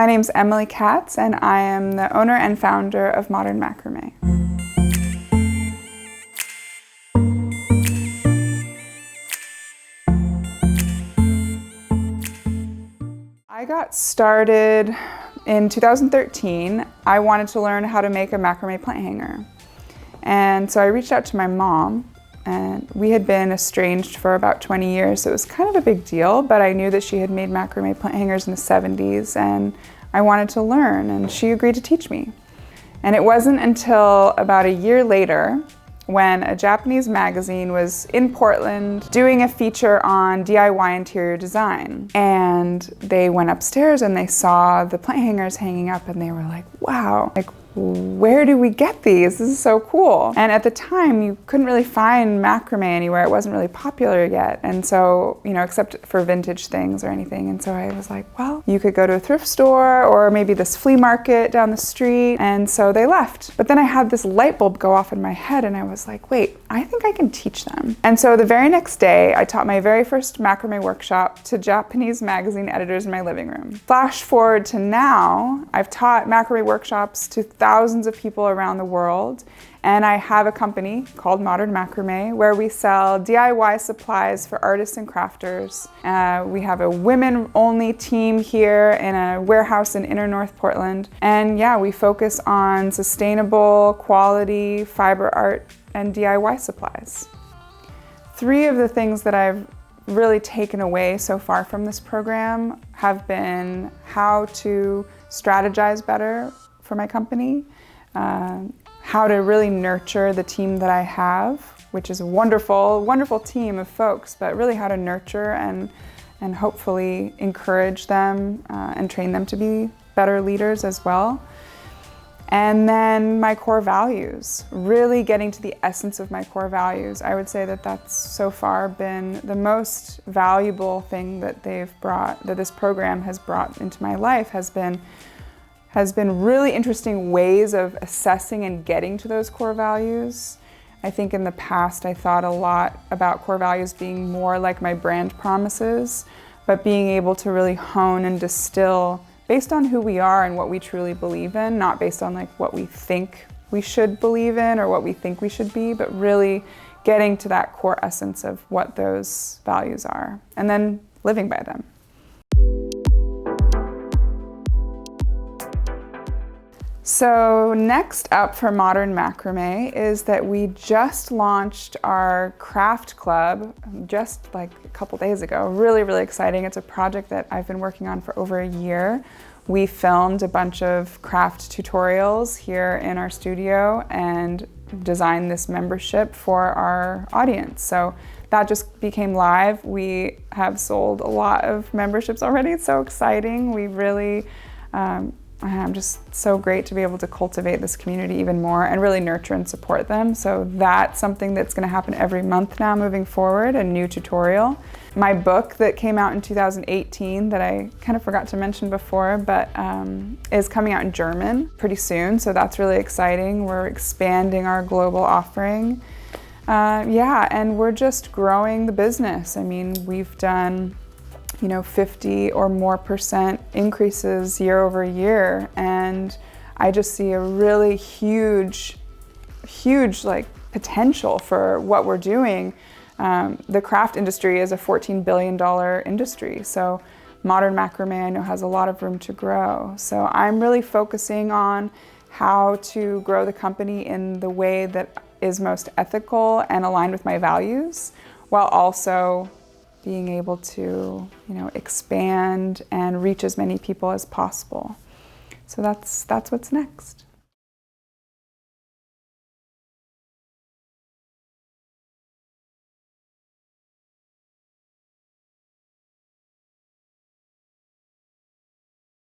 My name's Emily Katz, and I am the owner and founder of Modern Macramé. I got started in 2013. I wanted to learn how to make a macrame plant hanger. And so I reached out to my mom, and we had been estranged for about 20 years, so it was kind of a big deal, but I knew that she had made macrame plant hangers in the 70s, and I wanted to learn, and she agreed to teach me. And it wasn't until about a year later when a Japanese magazine was in Portland doing a feature on DIY interior design. And they went upstairs and they saw the plant hangers hanging up, and they were like, wow, like, where do we get these? This is so cool. And at the time, you couldn't really find macrame anywhere. It wasn't really popular yet. And so, except for vintage things or anything. And so I was like, well, you could go to a thrift store or maybe this flea market down the street. And so they left. But then I had this light bulb go off in my head, and I was like, wait, I think I can teach them. And so the very next day, I taught my very first macrame workshop to Japanese magazine editors in my living room. Flash forward to now, I've taught macrame workshops to thousands of people around the world, and I have a company called Modern Macramé where we sell DIY supplies for artists and crafters. We have a women-only team here in a warehouse in inner North Portland, and yeah, we focus on sustainable, quality, fiber art, and DIY supplies. 3 of the things that I've really taken away so far from this program have been how to strategize better for my company, how to really nurture the team that I have, which is a wonderful, wonderful team of folks, but really how to nurture and hopefully encourage them and train them to be better leaders as well. And then my core values, really getting to the essence of my core values. I would say that that's so far been the most valuable thing that that this program has brought into my life, has been really interesting ways of assessing and getting to those core values. I think in the past I thought a lot about core values being more like my brand promises, but being able to really hone and distill based on who we are and what we truly believe in, not based on like what we think we should believe in or what we think we should be, but really getting to that core essence of what those values are and then living by them. So next up for Modern Macramé is that we just launched our craft club just like a couple days ago. Really, really exciting. It's a project that I've been working on for over a year. We filmed a bunch of craft tutorials here in our studio and designed this membership for our audience. So that just became live. We have sold a lot of memberships already. It's so exciting. We really, I'm just so great to be able to cultivate this community even more and really nurture and support them. So that's something that's going to happen every month now moving forward, a new tutorial. My book that came out in 2018 that I kind of forgot to mention before, but is coming out in German pretty soon. So that's really exciting. We're expanding our global offering. Yeah, and we're just growing the business. I mean, we've done 50 or more % increases year over year. And I just see a really huge like potential for what we're doing. The craft industry is a $14 billion industry. So Modern Macramé I know has a lot of room to grow. So I'm really focusing on how to grow the company in the way that is most ethical and aligned with my values, while also being able to, expand and reach as many people as possible. So that's what's next.